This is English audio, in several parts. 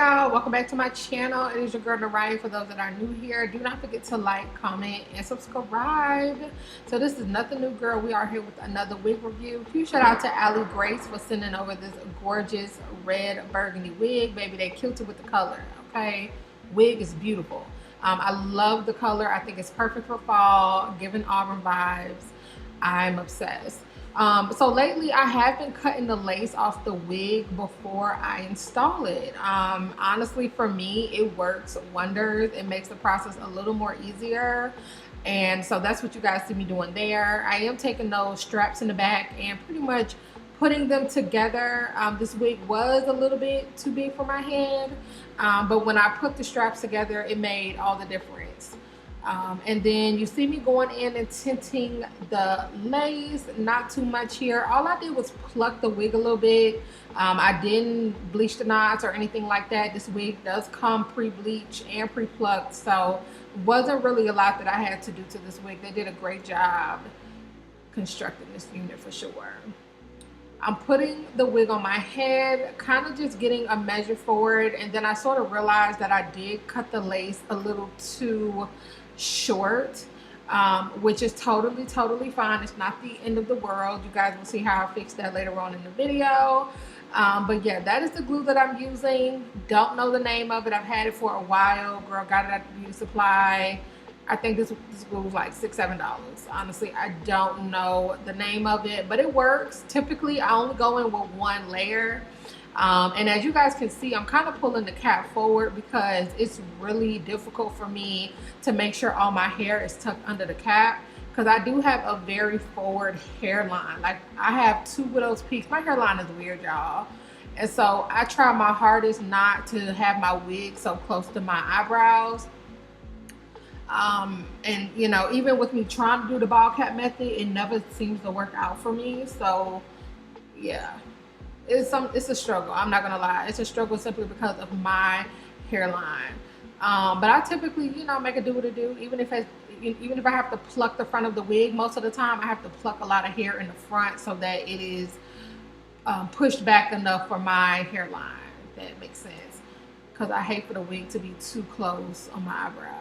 y'all, welcome back to my channel. It is your girl Neriah. For those that are new here, do not forget to like, comment, and subscribe. So this is nothing new, girl. We are here with another wig review. Huge shout out to Aligrace for sending over this gorgeous red burgundy wig. Baby, they killed it with the color. Okay, wig is beautiful. I love the color. I think it's perfect for fall, giving auburn vibes. I'm obsessed. So lately I have been cutting the lace off the wig before I install it. Honestly, for me, it works wonders. It makes the process a little more easier. And so that's what you guys see me doing there. I am taking those straps in the back and pretty much putting them together. This wig was a little bit too big for my head, but when I put the straps together, it made all the difference. And then you see me going in and tinting the lace, not too much here. All I did was pluck the wig a little bit. I didn't bleach the knots or anything like that. This wig does come pre-bleached and pre-plucked, so wasn't really a lot that I had to do to this wig. They did a great job constructing this unit for sure. I'm putting the wig on my head, kind of just getting a measure for it, and then I sort of realized that I did cut the lace a little too short, which is totally fine. It's not the end of the world. You guys will see how I fix that later on in the video. But yeah, that is the glue that I'm using. Don't know the name of it. I've had it for a while. Girl, got it at the beauty supply. I think this glue was like $6-7. Honestly, I don't know the name of it, but it works. Typically, I only go in with one layer. And as you guys can see, I'm kind of pulling the cap forward because it's really difficult for me to make sure all my hair is tucked under the cap, because I do have a very forward hairline. Like, I have two widow's peaks. My hairline is weird, y'all. And so I try my hardest not to have my wig so close to my eyebrows. And you know, even with me trying to do the ball cap method, it never seems to work out for me. So yeah, it's a struggle. I'm not gonna lie, it's a struggle simply because of my hairline. But I typically, you know, make it do what it do. Even if I have to pluck the front of the wig, most of the time I have to pluck a lot of hair in the front so that it is pushed back enough for my hairline, if that makes sense, because I hate for the wig to be too close on my eyebrows.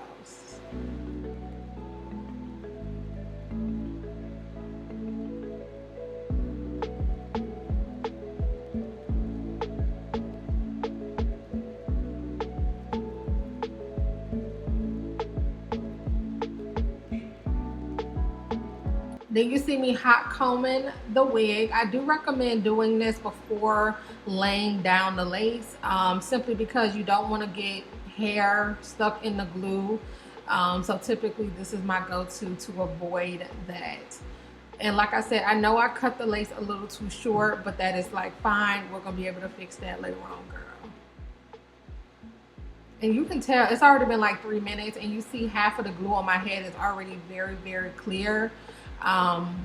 Then you see me hot combing the wig. I do recommend doing this before laying down the lace, simply because you don't want to get hair stuck in the glue. So typically this is my go-to to avoid that. And like I said, I know I cut the lace a little too short, but that is like fine. We're gonna be able to fix that later on, girl. And you can tell it's already been like 3 minutes, and you see half of the glue on my head is already very clear,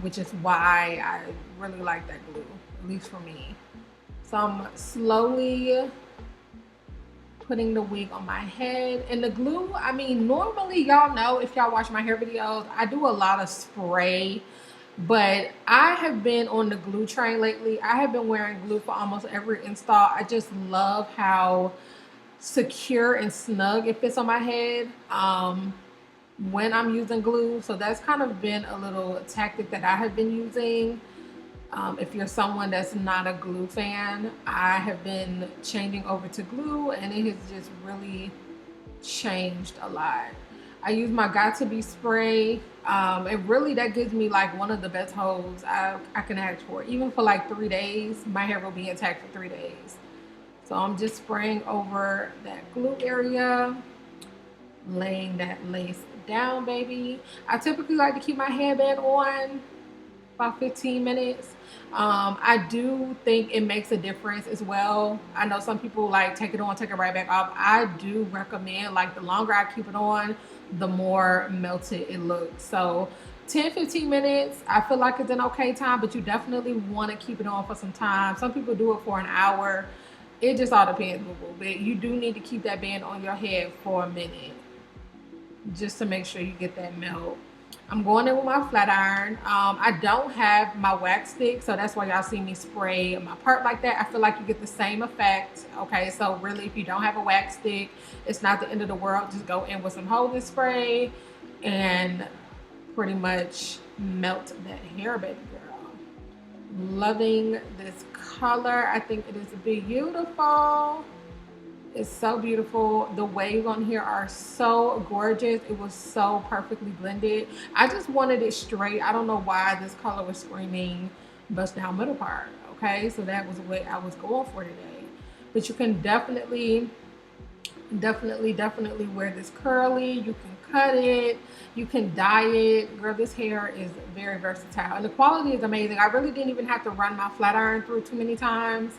which is why I really like that glue, at least for me. So I'm slowly putting the wig on my head. And the glue, I mean, normally, y'all know, if y'all watch my hair videos, I do a lot of spray, but I have been on the glue train lately. I have been wearing glue for almost every install. I just love how secure and snug it fits on my head when I'm using glue. So that's kind of been a little tactic that I have been using. If you're someone that's not a glue fan, I have been changing over to glue, and it has just really changed a lot. I use my Got To Be spray, and really that gives me like one of the best holds I can ask for. Even for like 3 days, my hair will be intact for 3 days. So I'm just spraying over that glue area, laying that lace down, baby. I typically like to keep my hairband on about 15 minutes. I do think it makes a difference as well. I know some people like take it on, take it right back off. I do recommend, like, the longer I keep it on, the more melted it looks. So 10-15 minutes, I feel like it's an okay time, but you definitely want to keep it on for some time. Some people do it for an hour. It just all depends, but you do need to keep that band on your head for a minute just to make sure you get that melt. I'm going in with my flat iron. I don't have my wax stick, so that's why y'all see me spray my part like that. I feel like you get the same effect. Okay, so really, if you don't have a wax stick, it's not the end of the world. Just go in with some holding spray and pretty much melt that hair, baby girl. Loving this color. I think it is beautiful. It's so beautiful. The waves on here are so gorgeous. It was so perfectly blended. I just wanted it straight. I don't know why this color was screaming bust down middle part. Okay, so that was what I was going for today. But you can definitely wear this curly. You can cut it. You can dye it. Girl, this hair is very versatile. And the quality is amazing. I really didn't even have to run my flat iron through too many times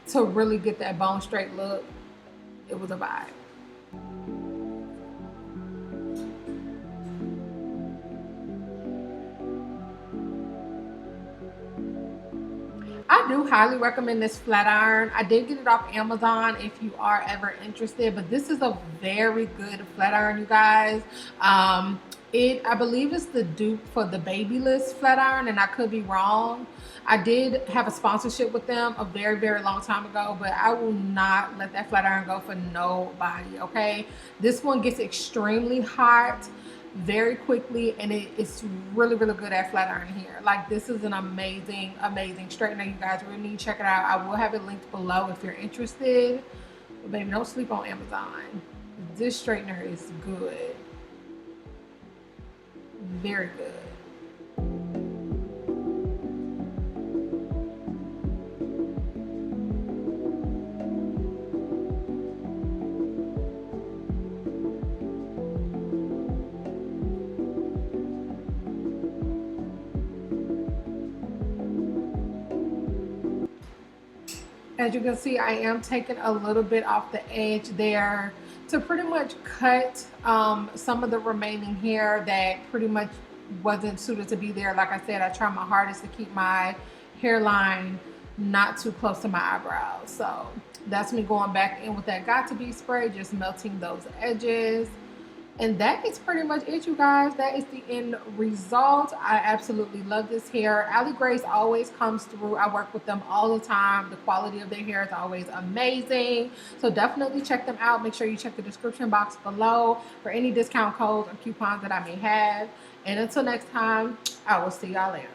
to really get that bone straight look. It was a vibe. I do highly recommend this flat iron. I did get it off Amazon if you are ever interested, but this is a very good flat iron, you guys. I believe it's the dupe for the Babyless flat iron, and I could be wrong. I did have a sponsorship with them a very long time ago, but I will not let that flat iron go for nobody. Okay, this one gets extremely hot very quickly, and it's really good at flat iron hair. Like, this is an amazing straightener. You guys really need to check it out. I will have it linked below if you're interested, but baby, don't sleep on Amazon. This straightener is good, very good. As you can see, I am taking a little bit off the edge there to pretty much cut some of the remaining hair that pretty much wasn't suited to be there. Like I said, I try my hardest to keep my hairline not too close to my eyebrows. So that's me going back in with that Got To Be spray, just melting those edges. And that is pretty much it, you guys. That is the end result. I absolutely love this hair. Aligrace always comes through. I work with them all the time. The quality of their hair is always amazing. So definitely check them out. Make sure you check the description box below for any discount codes or coupons that I may have. And until next time, I will see y'all later.